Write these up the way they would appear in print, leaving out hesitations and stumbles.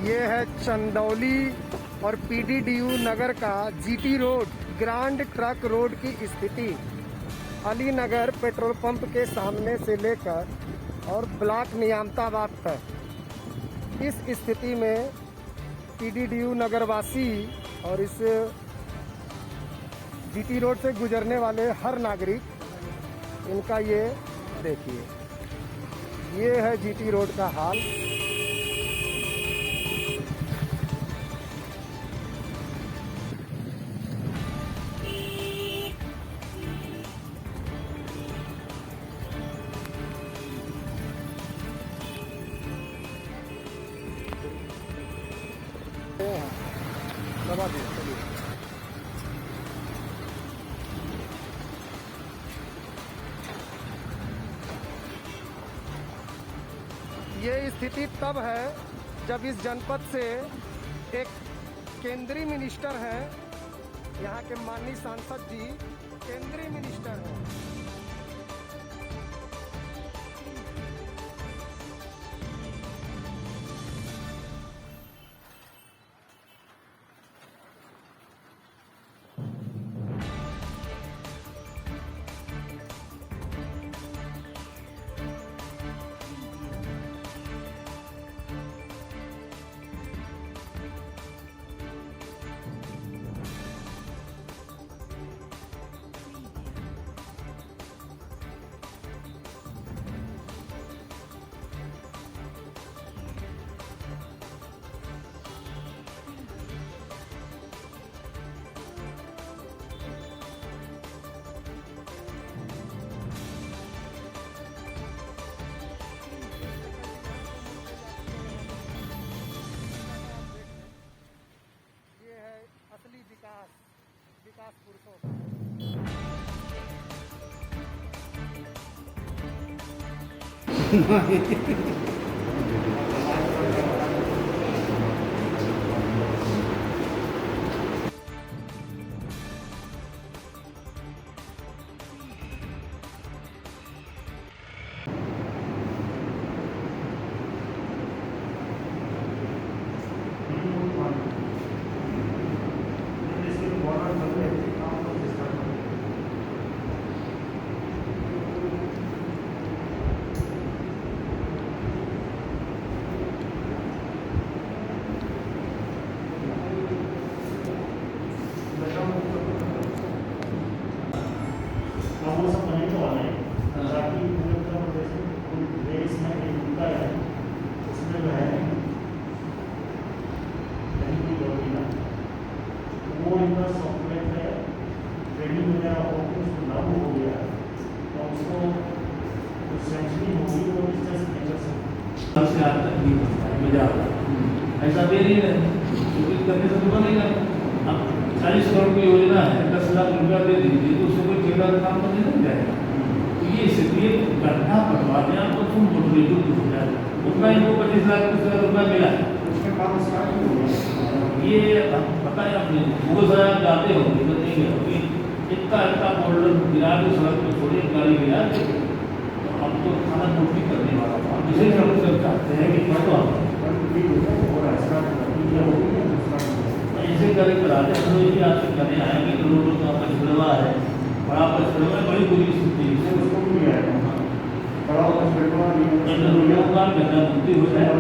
ये है चंदौली और पीडीडीयू नगर का GT road, grand truck road की स्थिति। अली नगर पेट्रोल पंप के सामने से लेकर और ब्लॉक नियामताबाद तक इस स्थिति में पीडीडीयू नगरवासी और इस जीटी रोड से गुजरने वाले हर नागरिक, इनका ये देखिए, ये है जीटी रोड का हाल। दबा दिए, चलिए। ये स्थिति तब है जब इस जनपद से एक केंद्रीय मिनिस्टर हैं, यहाँ के माननीय सांसद जी केंद्रीय मिनिस्टर हैं। असली विकास पुरुषों ऐसा भी नहीं है, करने से तो नहीं करना। अब 40 करोड़ की योजना है, 10 लाख रुपया दे दीजिए तो उससे कोई ठेका काम तो नहीं जाएगा। तो ये इसलिए गड्ढा बनवा दें आपको, तुम मोटिवेट हो जाएगा। उतना इनको 25 लाख रुपया मिला है, ये पता है आपने, वो सर आप जाते हो नहीं गए, इतना बोल्डर गिरा के सड़क पर छोड़े, गाड़ी गिरा के, तो अब तो खाना पूर्ति करने वाला था। इसे हम सब चाहते हैं कि ऐसे करे कराते हम लोग ये आज करने आए कि लोगों का पछड़वा है, बड़ा पछड़वा है, बड़ी बुरी स्थिति है, उसको भी है बड़ा पछड़वा लोगों का गड्ढा मुक्ति हो जाए,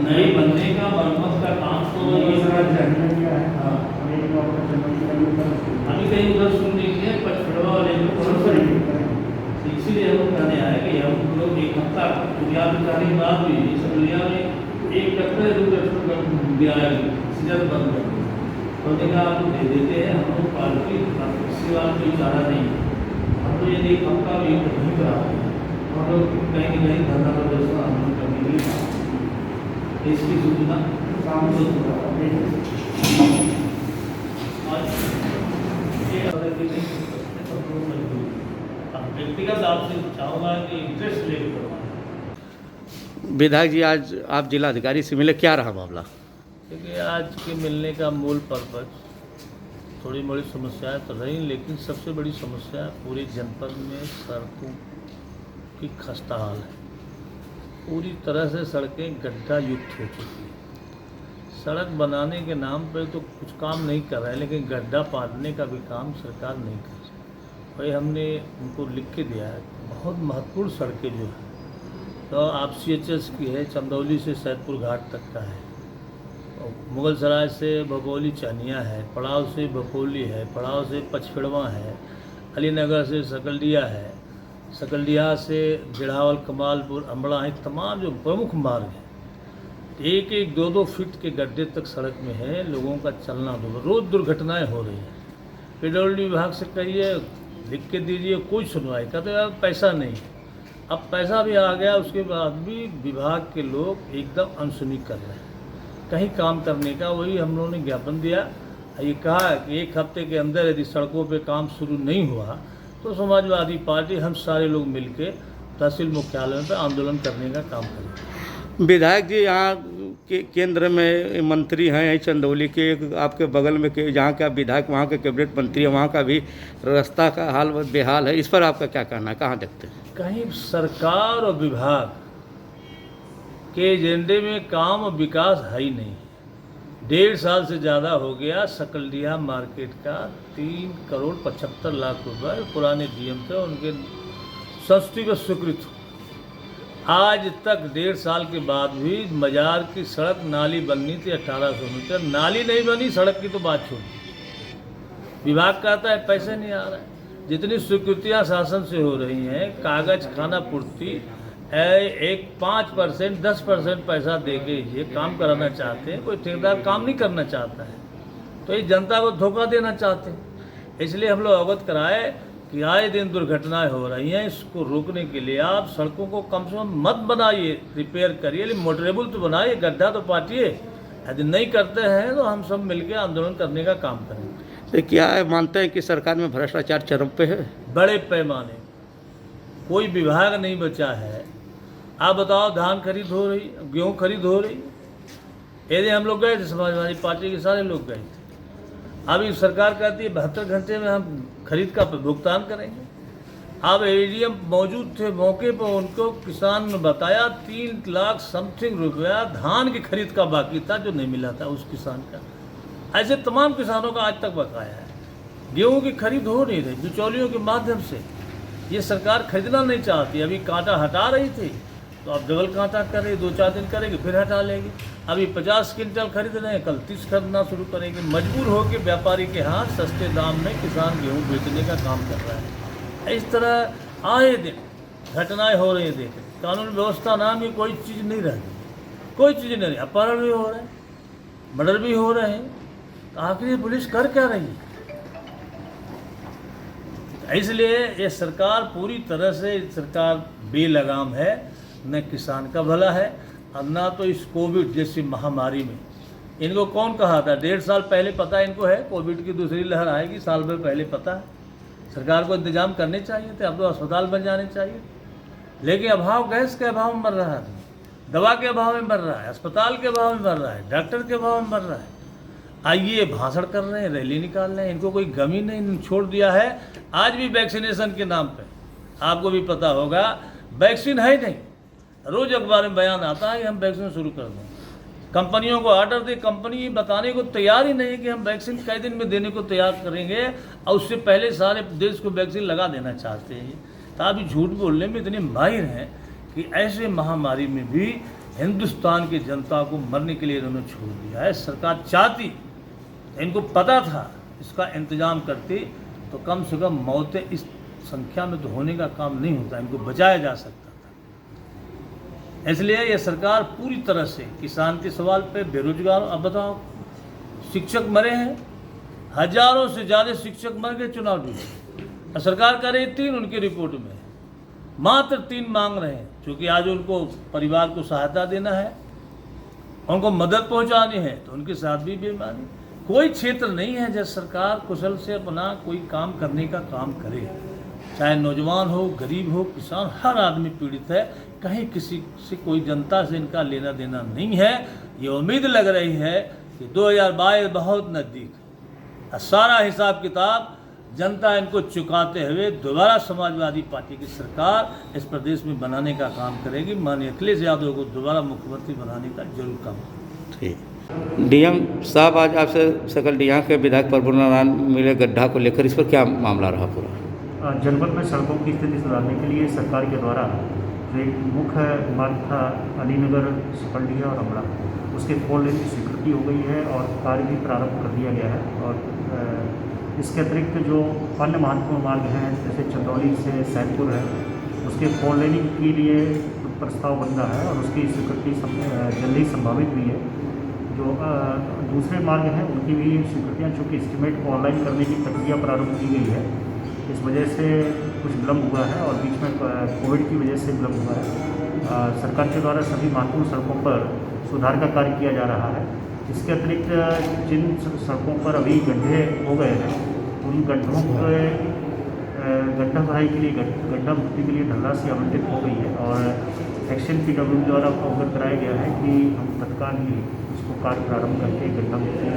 नए बनने का मरम्मत का काम तो ये अभी कहीं उधर सुन लीजिए पछड़वा वाले इसीलिए हम कहने आए कि हम लोग एक हफ्ता तारीख बाद भी इसलिए में एक टक्कर 2 टक्कर सीजन बंद कर तो देखा आपको दे देते हैं। हम लोग पार्टी सेवा कोई चारा नहीं, हम लोग यदि एक हफ्ता भी नहीं करा हम लोग कहीं न कहीं धरना प्रदर्शन हम लोग करने के लिए इसकी सूचना व्यक्तिगत आपसे चाहूँगा कि इंटरेस्ट लेकर करवाना। विधायक जी, आज आप जिलाधिकारी से मिले, क्या रहा मामला? देखिए, आज के मिलने का मूल पर्पज थोड़ी बड़ी समस्याएं तो रही, लेकिन सबसे बड़ी समस्या पूरे जनपद में सड़कों की खस्ता हाल है। पूरी तरह से सड़कें गड्ढा युक्त हो चुकी हैं। सड़क बनाने के नाम पे तो कुछ काम नहीं कर रहा है, लेकिन गड्ढा पाटने का भी काम सरकार नहीं कर रही। भाई हमने उनको लिख के दिया है, बहुत महत्वपूर्ण सड़कें जो है तो आप CHS की है, चंदौली से सैदपुर घाट तक का है, मुगल सराय से भगोली चानिया है, पड़ाव से भकोली है, पड़ाव से पचफिड़वा है, अलीनगर से सकलडिया है, सकलडिया से बिढ़ावल कमालपुर अम्बड़ा है, तमाम जो प्रमुख मार्ग हैं एक एक दो दो फीट के गड्ढे तक सड़क में है। लोगों का चलना रोज़ दुर्घटनाएं हो रही हैं। पेट्रोलियम विभाग से कहिए लिख के दीजिए, कोई सुनवाई का तो यार पैसा नहीं। अब पैसा भी आ गया, उसके बाद भी विभाग के लोग एकदम अनसुनी कर रहे हैं कहीं काम करने का। वही हम लोगों ने ज्ञापन दिया, ये कहा कि 1 हफ्ते के अंदर यदि सड़कों पे काम शुरू नहीं हुआ तो समाजवादी पार्टी हम सारे लोग मिलकर तहसील मुख्यालय पे आंदोलन करने का काम करेंगे। विधायक जी यहाँ के केंद्र में मंत्री हैं चंदौली के, आपके बगल में के जहाँ का विधायक वहाँ के कैबिनेट मंत्री है, वहाँ का भी रास्ता का हाल बेहाल है। इस पर आपका क्या कहना है, कहाँ देखते हैं? कहीं सरकार और विभाग के एजेंडे में काम और विकास है ही नहीं। 1.5 साल से ज़्यादा हो गया सकलडिया मार्केट का 3 करोड़ 75 लाख रुपए पुराने DM थे, उनके संस्तुति को स्वीकृत हो। आज तक 1.5 साल के बाद भी मजार की सड़क नाली बननी थी 1800 मीटर, नाली नहीं बनी, सड़क की तो बात छोड़ दी। विभाग कहता है पैसे नहीं आ रहे। जितनी स्वीकृतियां शासन से हो रही हैं, कागज खाना पूर्ति एक 5% 10% पैसा दे के ये काम कराना चाहते हैं। कोई ठेकेदार काम नहीं करना चाहता है, तो ये जनता को धोखा देना चाहते हैं। इसलिए हम लोग अवगत कराए कि आए दिन दुर्घटनाएं हो रही हैं, इसको रोकने के लिए आप सड़कों को कम से कम मत बनाइए, रिपेयर करिए, लेकिन मोटरेबल तो बनाइए, गड्ढा तो पाटिए। यदि नहीं करते हैं तो हम सब मिलकर आंदोलन करने का काम करेंगे। तो क्या है, मानते हैं कि सरकार में भ्रष्टाचार चरम पे है? बड़े पैमाने कोई विभाग नहीं बचा है। आप बताओ, धान खरीद हो रही, गेहूँ खरीद हो रही। यदि हम लोग गए थे, समाजवादी पार्टी के सारे लोग गए थे। अभी सरकार कहती है 72 घंटे में हम खरीद का भुगतान करेंगे। अब ADM मौजूद थे मौके पर, उनको किसान ने बताया 3 लाख समथिंग रुपया धान की खरीद का बाकी था जो नहीं मिला था उस किसान का। ऐसे तमाम किसानों का आज तक बकाया है। गेहूं की खरीद हो नहीं रही बिचौलियों के माध्यम से। ये सरकार खरीदना नहीं चाहती। अभी कांटा हटा रही थी तो अब डबल कांटा कर रही, 2-4 दिन करेगी फिर हटा लेगी। अभी 50 क्विंटल खरीद रहे हैं, कल 30 खरीदना शुरू करेंगे। मजबूर होकर व्यापारी के हाथ सस्ते दाम में किसान गेहूं बेचने का काम कर रहा है। इस तरह आए दिन घटनाएं हो रही हैं। देखें, कानून व्यवस्था नाम की कोई चीज़ नहीं रह गई, कोई चीज़ नहीं रही। अपहरण भी हो रहे हैं, मर्डर भी हो रहे हैं। तो आखिर पुलिस कर क्या रही है? इसलिए ये सरकार पूरी तरह से सरकार बेलगाम है। न किसान का भला है और ना तो इस कोविड जैसी महामारी में। इनको कौन कहा था? 1.5 साल पहले पता इनको है कोविड की दूसरी लहर आएगी, साल भर पहले पता है। सरकार को इंतजाम करने चाहिए थे, अब तो अस्पताल बन जाने चाहिए। लेकिन अभाव, गैस के अभाव में मर रहा है, दवा के अभाव में मर रहा है, अस्पताल के अभाव में मर रहा है, डॉक्टर के अभाव में मर रहा है। आइए भाषण कर रहे हैं, रैली निकाल रहे हैं, इनको कोई गम ही नहीं। छोड़ दिया है आज भी वैक्सीनेशन के नाम पे। आपको भी पता होगा वैक्सीन है ही नहीं। रोज अखबार में बयान आता है कि हम वैक्सीन शुरू कर दें। कंपनियों को ऑर्डर दे, कंपनी बताने को तैयार ही नहीं है कि हम वैक्सीन कई दिन में देने को तैयार करेंगे, और उससे पहले सारे देश को वैक्सीन लगा देना चाहते हैं। तो आप झूठ बोलने में इतने माहिर हैं कि ऐसे महामारी में भी हिंदुस्तान की जनता को मरने के लिए इन्होंने छोड़ दिया है। सरकार चाहती, इनको पता था इसका इंतजाम करती तो कम से कम मौतें इस संख्या में तो होने का काम नहीं होता, इनको बचाया जा सकता था। इसलिए ये सरकार पूरी तरह से किसान के सवाल पे, बेरोजगार, अब बताओ शिक्षक मरे हैं, हजारों से ज़्यादा शिक्षक मर गए चुनाव ड्यूटी। और सरकार कह रही 3 उनकी रिपोर्ट में, मात्र 3 मांग रहे हैं। क्योंकि आज उनको परिवार को सहायता देना है, उनको मदद पहुंचानी है, तो उनके साथ भी बेईमानी। कोई क्षेत्र नहीं है जब सरकार कुशल से अपना कोई काम करने का काम करे। चाहे नौजवान हो, गरीब हो, किसान, हर आदमी पीड़ित है। कहीं किसी से कोई जनता से इनका लेना देना नहीं है। ये उम्मीद लग रही है कि 2022 बहुत नज़दीक है और सारा हिसाब किताब जनता इनको चुकाते हुए दोबारा समाजवादी पार्टी की सरकार इस प्रदेश में बनाने का काम करेगी। माननीय अखिलेश यादव को दोबारा मुख्यमंत्री बनाने का जरूर काम करेगी। ठीक। डीएम साहब, आज आपसे सकल यहाँ के विधायक प्रभु नारायण मिले गड्ढा को लेकर, इस पर क्या मामला रहा पूरा? जनपद में सड़कों की स्थिति सुधारने के लिए सरकार के द्वारा जो एक मुख्य मार्ग था अलीनगर सकलडीहा और अमड़ा, उसके 4 लेन की स्वीकृति हो गई है और कार्य भी प्रारंभ कर दिया गया है। और इसके अतिरिक्त जो अन्य महत्वपूर्ण मार्ग हैं जैसे चंदौली से सैदपुर है, उसके 4 लेनिंग के लिए प्रस्ताव बन रहा है और उसकी स्वीकृति जल्द ही संभावित भी है। जो दूसरे मार्ग हैं उनकी भी स्वीकृतियाँ, चूँकि एस्टीमेट को ऑनलाइन करने की प्रक्रिया प्रारंभ की गई है, इस वजह से कुछ विलम्ब हुआ है और बीच में कोविड की वजह से विलम्ब हुआ है। सरकार के द्वारा सभी महत्वपूर्ण सड़कों पर सुधार का कार्य किया जा रहा है। इसके अतिरिक्त जिन सड़कों पर अभी गड्ढे हो गए हैं उन गड्ढों के गड्ढा भराई के लिए गड्ढा मुक्ति के लिए धनराशि आवंटित हो गई है और एक्शन PW द्वारा अवगत कराया गया है कि हम तत्काल ही उसको कार्य प्रारंभ करके गड्ढा मुक्ति